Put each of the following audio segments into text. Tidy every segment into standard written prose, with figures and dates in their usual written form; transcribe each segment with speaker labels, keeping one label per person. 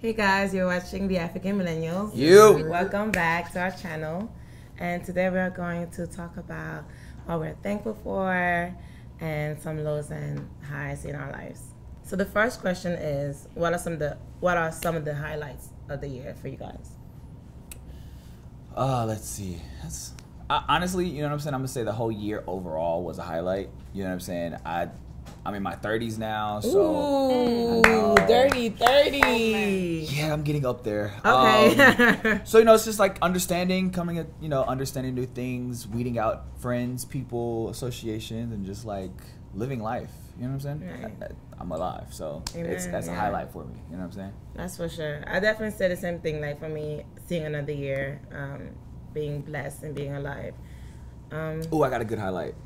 Speaker 1: Hey guys, you're watching the African Millennials. Welcome back to our channel. And today we're going to talk about what we're thankful for and some lows and highs in our lives. So the first question is, what are some of the highlights of the year for you guys?
Speaker 2: Let's see. Honestly, you know what I'm saying? I'm gonna say the whole year overall was a highlight. You know what I'm saying? I'm in my 30s now, so
Speaker 1: dirty 30.
Speaker 2: Yeah, I'm getting up there.
Speaker 1: Okay.
Speaker 2: So it's just like understanding new things, weeding out friends, people, associations, and just like living life. You know what I'm saying?
Speaker 1: Right.
Speaker 2: I'm alive, so
Speaker 1: Amen,
Speaker 2: that's a highlight for me. You know what I'm saying?
Speaker 1: That's for sure. I definitely said the same thing. Like for me, seeing another year, being blessed and being alive.
Speaker 2: I got a good highlight.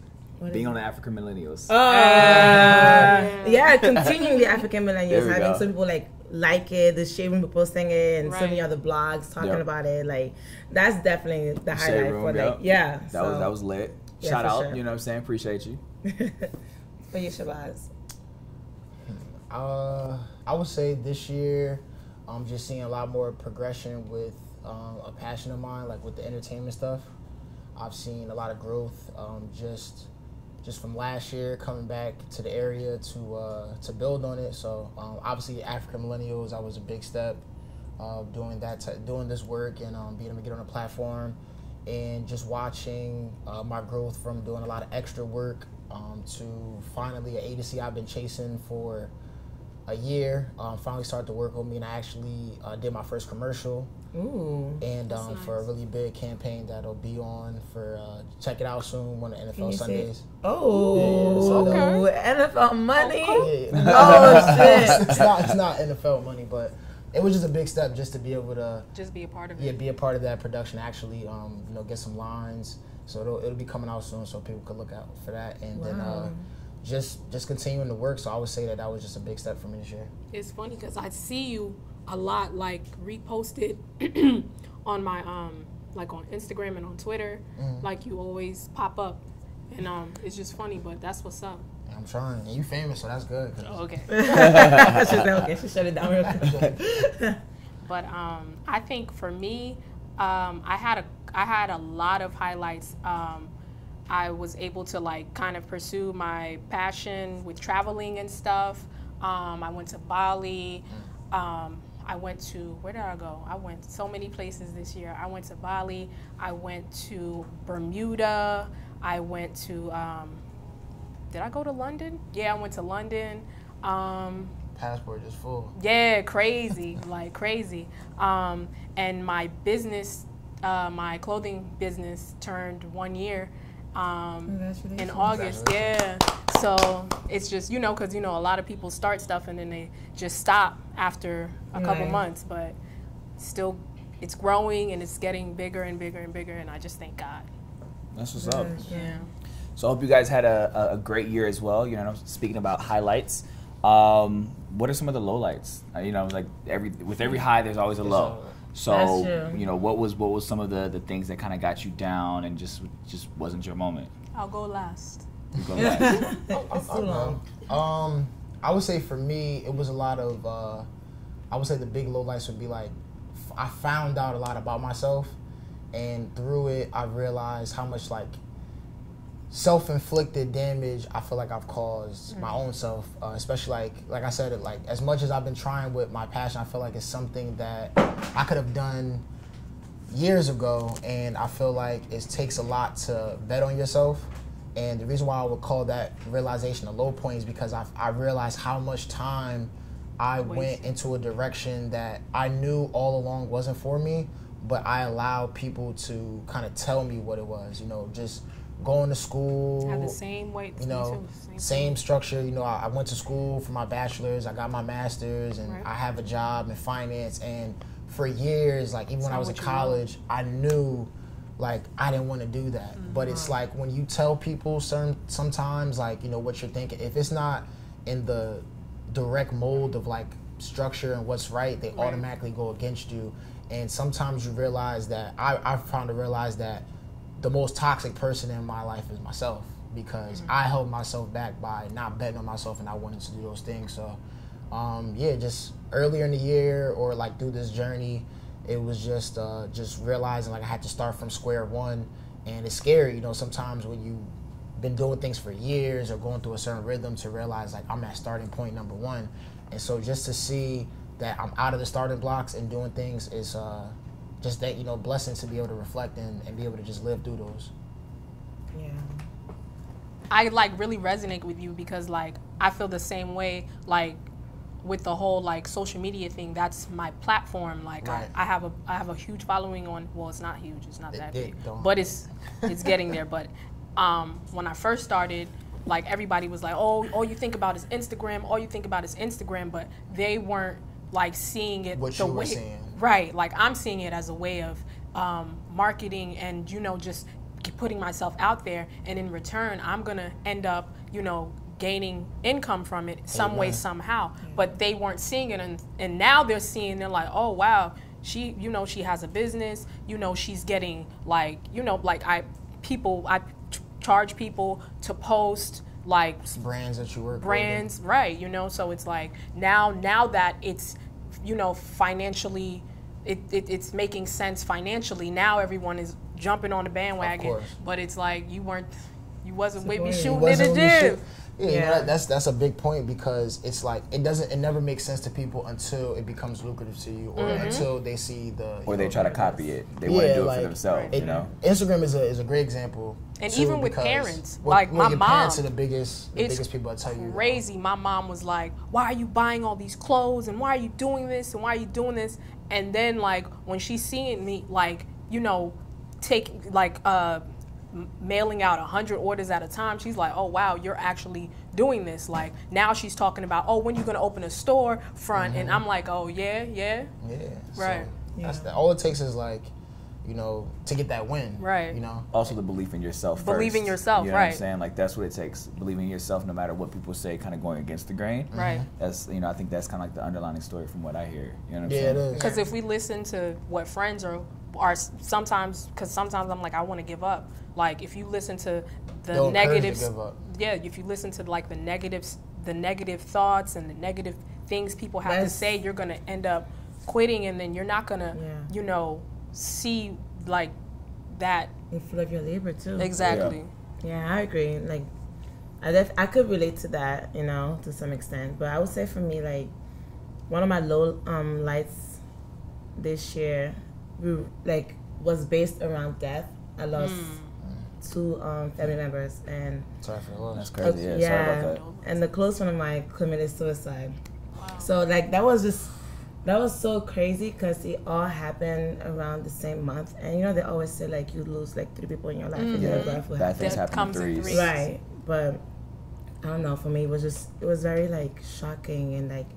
Speaker 2: Being on the African Millennials.
Speaker 1: Yeah, continuing the African Millennials, having some people like it, the Shade Room posting it, and so many other blogs talking about it. Like that's definitely the highlight for
Speaker 2: That was lit.
Speaker 1: Yeah,
Speaker 2: Shout out,
Speaker 1: sure.
Speaker 2: you know what I'm saying? Appreciate you.
Speaker 1: For you, Shabazz.
Speaker 3: I would say this year, I'm just seeing a lot more progression with a passion of mine, like with the entertainment stuff. I've seen a lot of growth, just from last year coming back to the area to build on it. So obviously African Millennials, that was a big step. Doing this work and being able to get on a platform, and just watching my growth from doing a lot of extra work to finally an agency I've been chasing for a year finally started to work with me, and I actually did my first commercial.
Speaker 1: Ooh,
Speaker 3: and
Speaker 1: nice.
Speaker 3: For a really big campaign that'll be on for check it out soon, one of the NFL Sundays.
Speaker 1: NFL money.
Speaker 3: Yeah.
Speaker 1: Oh shit!
Speaker 3: It's not NFL money, but it was just a big step just to be able to
Speaker 4: just be a part of it.
Speaker 3: Yeah, be a part of that production. Actually, get some lines. So it'll be coming out soon, so people could look out for that. And then just continuing to work. So I would say that was just a big step for me this year.
Speaker 4: It's funny because I see you a lot, like reposted on my like on Instagram and on Twitter. Like you always pop up, and it's just funny. But that's what's up.
Speaker 3: I'm trying, and you famous, so that's good.
Speaker 4: Oh, okay.
Speaker 1: She shut it down real quick.
Speaker 4: But I think for me, I had a lot of highlights. I was able to kind of pursue my passion with traveling and stuff. I went to Bali. I went to, where did I go? I went so many places this year. I went to Bali. I went to Bermuda. I went to, did I go to London? Yeah, I went to London.
Speaker 3: Passport just full.
Speaker 4: Yeah, crazy, like crazy. And my business, my clothing business turned 1 year in August. Yeah. So it's just, because, a lot of people start stuff and then they just stop after a couple months, but still it's growing and it's getting bigger and bigger and bigger, and I just thank God.
Speaker 2: That's what's up.
Speaker 4: Yeah.
Speaker 2: So I hope you guys had a great year as well. Speaking about highlights, what are some of the lowlights? With every high, there's always a low. So what was some of the things that kind of got you down and just wasn't your moment?
Speaker 4: I'll go last.
Speaker 2: You go last.
Speaker 3: I would say for me, it was a lot of. I would say the big lowlights would be like, I found out a lot about myself, and through it, I realized how much self-inflicted damage I feel like I've caused my own self, especially like I said, as much as I've been trying with my passion, I feel like it's something that I could have done years ago, and I feel like it takes a lot to bet on yourself. And the reason why I would call that realization a low point is because I realized how much time I went into a direction that I knew all along wasn't for me, but I allowed people to kind of tell me what it was, just going to school.
Speaker 4: Had the same weight,
Speaker 3: same structure. I went to school for my bachelor's, I got my master's, and I have a job in finance. And for years, even when I was in college, I knew I didn't want to do that. But it's when you tell people sometimes what you're thinking, if it's not in the direct mold of structure and what's right, they automatically go against you. And sometimes you realize that I've found to realize that the most toxic person in my life is myself, because I held myself back by not betting on myself and not wanting to do those things. So Yeah, just earlier in the year or like through this journey, it was just realizing like I had to start from square one, and it's scary, you know, sometimes when you've been doing things for years or going through a certain rhythm to realize like I'm at starting point number one. And so just to see that I'm out of the starting blocks and doing things is just that, you know, blessing to be able to reflect and be able to just live through those.
Speaker 1: Yeah.
Speaker 4: I like really resonate with you because like I feel the same way, like with the whole like social media thing. That's my platform. Like
Speaker 3: right.
Speaker 4: I have a huge following on, well, it's not huge, it's not that big,
Speaker 3: don't.
Speaker 4: but it's getting there. But when I first started, like everybody was like, oh, all you think about is Instagram, all you think about is Instagram, but they weren't like seeing it
Speaker 3: what
Speaker 4: the
Speaker 3: you were
Speaker 4: way,
Speaker 3: seeing.
Speaker 4: Right, like I'm seeing it as a way of marketing and, you know, just putting myself out there, and in return I'm gonna end up, you know, gaining income from it some way somehow. But they weren't seeing it, and now they're seeing, they're like, oh wow, she, you know, she has a business, you know, she's getting like, you know, like I charge people to post like
Speaker 3: brands that you work
Speaker 4: with. Right, you know, so it's like now that it's, you know, financially it's making sense financially, now everyone is jumping on the bandwagon. But it's like you wasn't with me shooting in the gym.
Speaker 3: Yeah, you know, that's a big point, because it's like it never makes sense to people until it becomes lucrative to you, or until they see
Speaker 2: or they try to copy it. They want to do it for themselves. You know,
Speaker 3: Instagram is a great example.
Speaker 4: And even with parents, like my
Speaker 3: your
Speaker 4: mom,
Speaker 3: parents are the biggest people that tell you.
Speaker 4: Crazy. My mom was like, "Why are you buying all these clothes? And why are you doing this? And why are you doing this?" And then like when she's seeing me, like, you know, mailing out 100 orders at a time, she's like, oh wow, you're actually doing this. Like now she's talking about, oh, when you gonna open a store front, and I'm like, oh yeah right.
Speaker 3: So all it takes is like, you know, to get that win,
Speaker 4: right?
Speaker 3: You know,
Speaker 2: also the belief in yourself.
Speaker 4: Believe in yourself,
Speaker 2: you know
Speaker 4: right?
Speaker 2: What I'm saying, like that's what it takes. Believing in yourself, no matter what people say, kind of going against the grain,
Speaker 4: right?
Speaker 2: That's, you know, I think that's kind of like the underlying story from what I hear. You know what I'm
Speaker 3: saying?
Speaker 2: It
Speaker 3: is.
Speaker 4: Because if we listen to what friends are sometimes, because sometimes I'm like, I want to give up. Like if you listen to the negatives, if you listen to like the negative thoughts and the negative things people have to say, you're gonna end up quitting, and then you're not gonna, you know, see like that
Speaker 1: in full of your labor too.
Speaker 4: Exactly.
Speaker 1: Yeah, I agree. Like I could relate to that, you know, to some extent. But I would say for me, like one of my low lights this year, was based around death. I lost 2 family members, and
Speaker 3: sorry for the loss.
Speaker 2: That's crazy. Yeah, sorry about that.
Speaker 1: And the close one of mine committed suicide. Wow. So like that was so crazy, because it all happened around the same month. And you know they always say like you lose like 3 people in your life, and
Speaker 2: bad things happen in threes.
Speaker 1: Right, but I don't know. For me, it was very like shocking and like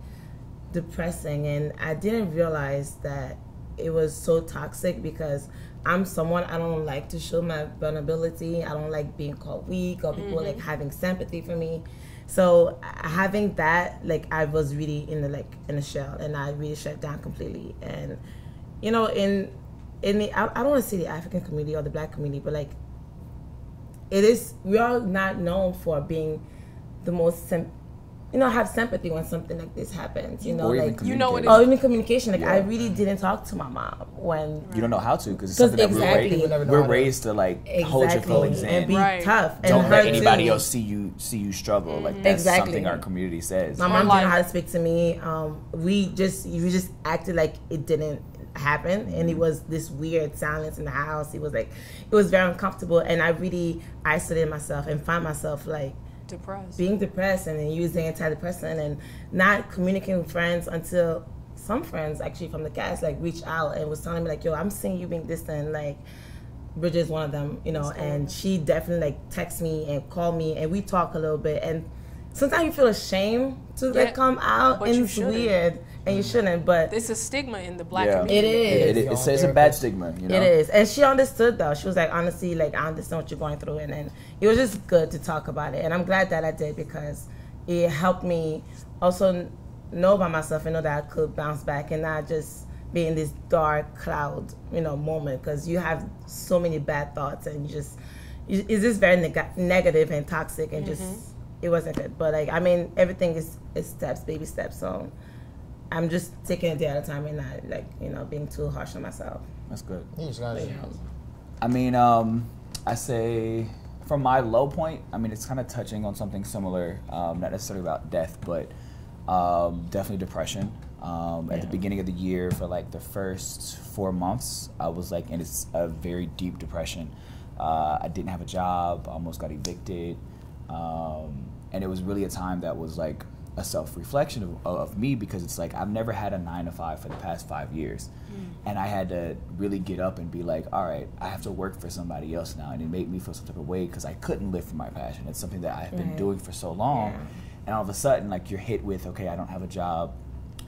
Speaker 1: depressing, and I didn't realize that it was so toxic, because I'm someone, I don't like to show my vulnerability. I don't like being called weak or people like having sympathy for me. So having that, like I was really in a shell, and I really shut down completely. And you know, in the I don't want to say the African community or the Black community, but like we are not known for being the most have sympathy when something like this happens. You know,
Speaker 2: or
Speaker 4: like you know what?
Speaker 1: Or even communication. Like I really didn't talk to my mom when
Speaker 2: you don't know how to, because it's something that we're raised to like hold your feelings in
Speaker 1: and be tough. And
Speaker 2: don't let anybody else see you struggle. Like that's something our community says.
Speaker 1: My mom didn't know how to speak to we just acted like it didn't happen, and it was this weird silence in the house. It was very uncomfortable, and I really isolated myself and found myself like being depressed and then using antidepressant and not communicating with friends until some friends actually from the cast like reached out and was telling me like, yo, I'm seeing you being distant. Like Bridget's one of them, you know, and she definitely like texts me and called me, and we talk a little bit, and sometimes you feel ashamed to like come out, and it's weird. And you shouldn't, but
Speaker 4: there's a stigma in the Black community.
Speaker 1: It
Speaker 2: is. It's a bad stigma, you know?
Speaker 1: It is. And she understood, though. She was like, honestly, like, I understand what you're going through. And then it was just good to talk about it. And I'm glad that I did, because it helped me also know about myself and know that I could bounce back and not just be in this dark cloud, you know, moment. Because you have so many bad thoughts, and it's just very negative and toxic, and just it wasn't good. But like, I mean, everything is steps, baby steps. So I'm just taking it day at a time and not like, you know, being too harsh on myself.
Speaker 2: That's good.
Speaker 3: You just gotta,
Speaker 2: I mean, I say from my low point, I mean, it's kind of touching on something similar, not necessarily about death, but definitely depression. At the beginning of the year, for like the first 4 months, I was like in a very deep depression. I didn't have a job, almost got evicted, and it was really a time that was like a self-reflection of me, because it's like I've never had a 9-to-5 for the past 5 years, and I had to really get up and be like, all right, I have to work for somebody else now, and it made me feel some type of way because I couldn't live for my passion. It's something that I've been doing for so long, and all of a sudden, like, you're hit with, okay, I don't have a job,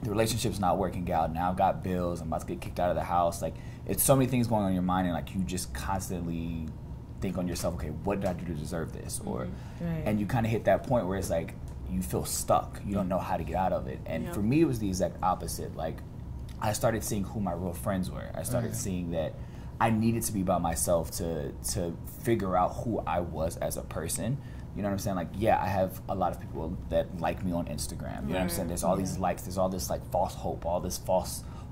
Speaker 2: the relationship's not working out, now I've got bills, I'm about to get kicked out of the house. Like, it's so many things going on in your mind, and like you just constantly think on yourself, okay, what did I do to deserve this? Or and you kind of hit that point where it's like you feel stuck, you don't know how to get out of it. And for me, it was the exact opposite. Like, I started seeing who my real friends were. I started seeing that I needed to be by myself to figure out who I was as a person. You know what I'm saying? Like, yeah, I have a lot of people that like me on Instagram. You know what I'm saying? There's all these likes, there's all this like false hope, all this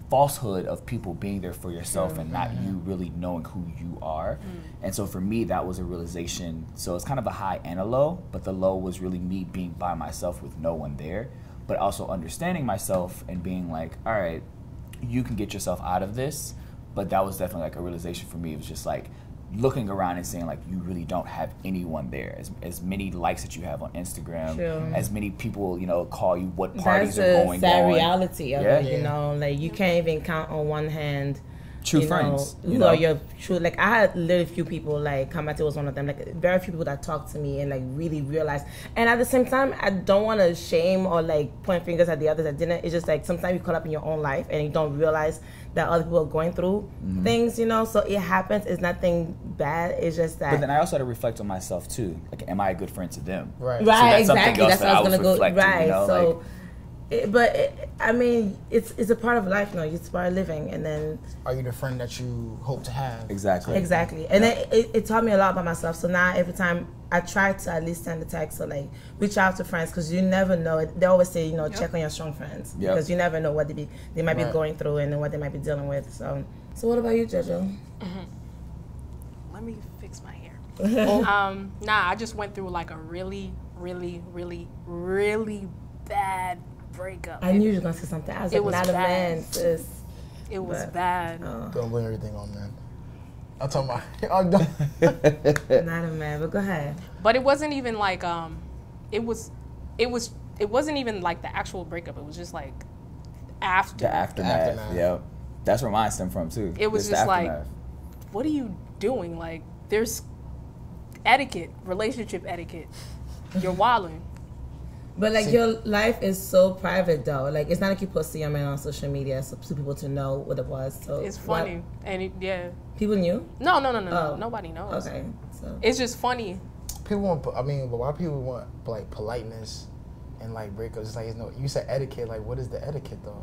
Speaker 2: falsehood of people being there for yourself and not you really knowing who you are. And so for me, that was a realization. So it's kind of a high and a low, but the low was really me being by myself with no one there, but also understanding myself and being like, all right, you can get yourself out of this. But that was definitely like a realization for me. It was just like looking around and saying, like, you really don't have anyone there. As many likes that you have on Instagram, as many people, you know, call you, what parties are going on.
Speaker 1: That's the sad reality of it, you know. Like, you can't even count on one hand
Speaker 2: true friends.
Speaker 1: Who are your true, like, I had literally few people, like, Kamate was one of them, like, very few people that talked to me and, like, really realized. And at the same time, I don't want to shame or, like, point fingers at the others that didn't. It's just, like, sometimes you caught up in your own life and you don't realize that other people are going through things, you know. So it happens. It's nothing bad. It's just that.
Speaker 2: But then I also had to reflect on myself, too. Like, am I a good friend to them?
Speaker 3: Right.
Speaker 2: So that's
Speaker 1: exactly. That's what I was going to go.
Speaker 2: Right. You know,
Speaker 1: so,
Speaker 2: like,
Speaker 1: I mean, it's a part of life, you know. It's part of living, and then.
Speaker 3: Are you the friend that you hope to have?
Speaker 2: Exactly.
Speaker 1: And then it taught me a lot about myself. So now every time I try to at least send a text or like reach out to friends, because you never know. They always say, you know, check on your strong friends because you never know what they might be going through and what they might be dealing with. So what about you, JoJo?
Speaker 4: Let me fix my hair. I just went through like a really, really, really, really bad breakup.
Speaker 1: I knew you were gonna say something. I was like, not a man, sis.
Speaker 4: It was bad.
Speaker 3: Don't blame everything on men. I'm talking about.
Speaker 1: Not a man, but go ahead.
Speaker 4: But it wasn't even like it wasn't even like the actual breakup. It was just like after
Speaker 2: the aftermath. Yeah, that's where mine stemmed from too.
Speaker 4: It was just like, what are you doing? Like, there's etiquette, relationship etiquette. You're wilding.
Speaker 1: But like, your life is so private though. Like, it's not like you post your man on social media so people to know what it was. So
Speaker 4: it's funny, and
Speaker 1: people knew.
Speaker 4: No, nobody knows.
Speaker 1: Okay, so
Speaker 4: it's just funny.
Speaker 3: People want. I mean, but why people want like politeness and like breakups? It's like, you said etiquette. Like, what is the etiquette though?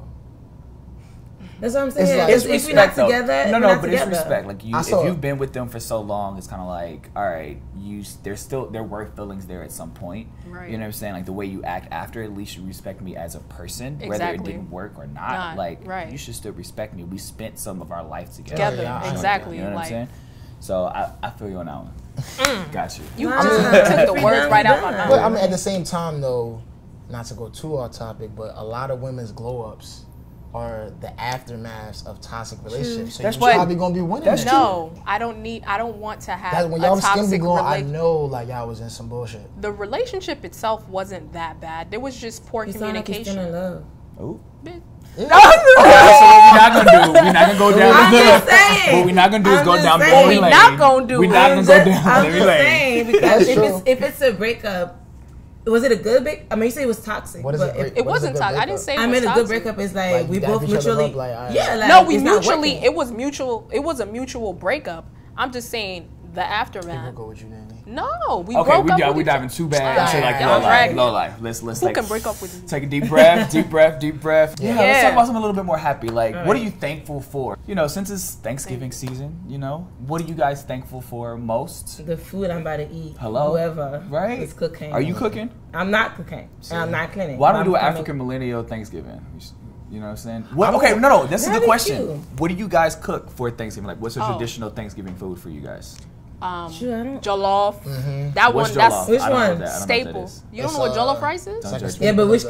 Speaker 1: That's what I'm saying.
Speaker 2: It's
Speaker 1: if we're not together,
Speaker 2: it's respect. Like, if you've been with them for so long, it's kind of like, all right, there were feelings there at some point.
Speaker 4: Right.
Speaker 2: You know what I'm saying? Like, the way you act after, at least you respect me as a person, whether it didn't work or not. You should still respect me. We spent some of our life together.
Speaker 4: Exactly.
Speaker 2: You know what I'm saying? So I feel you on that one. Got you.
Speaker 4: You took the words right out my mouth.
Speaker 3: But I mean, at the same time, though, not to go too off topic, but a lot of women's glow ups are the aftermaths of toxic relationships. So you're probably gonna be winning.
Speaker 4: No, I don't want to have
Speaker 3: when
Speaker 4: a
Speaker 3: y'all
Speaker 4: toxic
Speaker 3: relationship. I know, like, y'all was in some bullshit.
Speaker 4: The relationship itself wasn't that bad. There was just poor communication.
Speaker 1: Still in love.
Speaker 2: Oh.
Speaker 3: Yeah.
Speaker 2: We're not gonna go down. What we're not gonna do is go down memory lane.
Speaker 4: We're not gonna go
Speaker 1: down memory lane. Because if it's a breakup. Was it a good break? I mean, you say it was toxic.
Speaker 4: It wasn't toxic. I didn't say it was toxic.
Speaker 1: I mean, a good breakup is like we both mutually.
Speaker 4: It was mutual. It was a mutual breakup. I'm just saying the aftermath.
Speaker 3: People go with you, Nanny.
Speaker 4: No, we
Speaker 2: Okay,
Speaker 4: broke up.
Speaker 2: we diving too bad into like low life. Let's
Speaker 4: Who can break up with you?
Speaker 2: Take a deep breath, deep breath. Yeah, let's talk about something a little bit more happy. Like, what are you thankful for? You know, since it's Thanksgiving season, you know, what are you guys thankful for most?
Speaker 1: The food I'm about to eat.
Speaker 2: Hello?
Speaker 1: Whoever
Speaker 2: is
Speaker 1: cooking.
Speaker 2: Are you cooking?
Speaker 1: I'm not cooking. And I'm not cleaning.
Speaker 2: Why don't we do an African millennial Thanksgiving? You know what I'm saying? Okay, no, this is the question. What do you guys cook for Thanksgiving? Like, what's a traditional Thanksgiving food for you guys?
Speaker 4: Jollof.
Speaker 3: Mm-hmm.
Speaker 4: That one, that's
Speaker 1: which one?
Speaker 4: Staple. You don't know what jollof rice is?
Speaker 1: Yeah, but which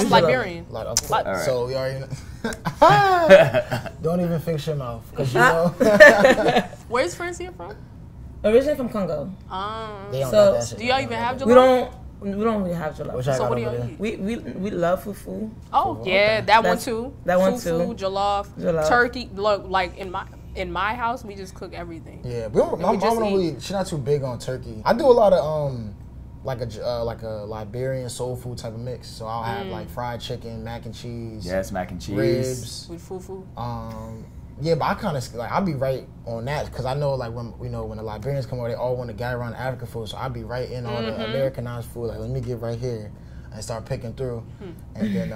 Speaker 4: Liberian.
Speaker 3: Right. So we already don't even fix your mouth, because you know.
Speaker 4: Where's Francia from?
Speaker 1: Originally from Congo.
Speaker 3: They don't got that shit.
Speaker 4: Do y'all even have jollof?
Speaker 1: We don't really have jollof.
Speaker 4: So what do y'all eat?
Speaker 1: We love fufu.
Speaker 4: Oh yeah, that one too.
Speaker 1: Fufu,
Speaker 4: jollof, turkey. Look, like in my house, we just cook everything.
Speaker 3: Yeah, my mom don't really. She's not too big on turkey. I do a lot of like a Liberian soul food type of mix. So I'll have like fried chicken, mac and cheese.
Speaker 2: Yes, mac and cheese.
Speaker 3: Ribs
Speaker 4: with fufu.
Speaker 3: Yeah, but I kind of like I'll be right on that, because I know like when the Liberians come over, they all want to gather around African food. So I'll be right in on the Americanized food. Like, let me get right here and start picking through. And then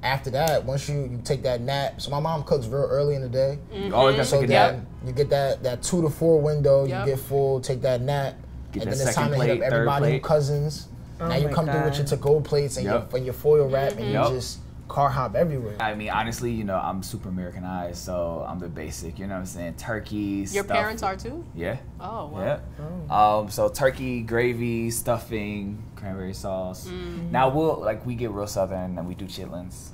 Speaker 3: after that, once you take that nap. So my mom cooks real early in the day.
Speaker 2: You always got to take a nap.
Speaker 3: You get that 2 to 4 window. You get full. Take that nap.
Speaker 2: Get
Speaker 3: and
Speaker 2: that
Speaker 3: then it's time to hit up everybody, cousins. Now you come through with your to-go plates and your foil wrap, and you just car hop everywhere.
Speaker 2: I mean, honestly, you know, I'm super Americanized, so I'm the basic. You know what I'm saying? Turkey.
Speaker 4: Your parents are too?
Speaker 2: Yeah.
Speaker 4: Oh wow.
Speaker 2: Yeah. So turkey, gravy, stuffing, cranberry sauce. Now we get real southern and we do chitlins.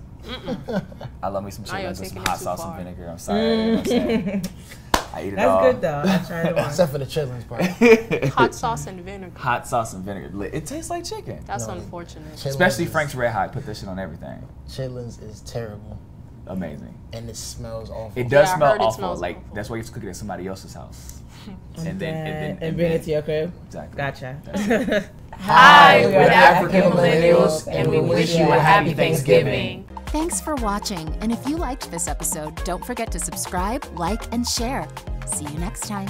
Speaker 2: I love me some chitlins with some hot sauce and vinegar. I'm sorry. You know what I'm saying? I eat it all.
Speaker 1: That's good though. I tried it once.
Speaker 3: Except for the chitlins part.
Speaker 4: Hot sauce and vinegar.
Speaker 2: Hot sauce and vinegar. It tastes like chicken.
Speaker 4: That's unfortunate.
Speaker 2: Especially Frank's Red Hot. Put this shit on everything.
Speaker 3: Chitlins is terrible.
Speaker 2: Amazing.
Speaker 3: And it smells awful.
Speaker 2: It does smell awful. Like awful. That's why you have to cook it at somebody else's house.
Speaker 1: and bring it to your crib.
Speaker 2: Exactly.
Speaker 1: Gotcha.
Speaker 4: Hi, we're the African Millennials, and we wish you a happy Thanksgiving.
Speaker 5: Thanks for watching, and if you liked this episode, don't forget to subscribe, like, and share. See you next time.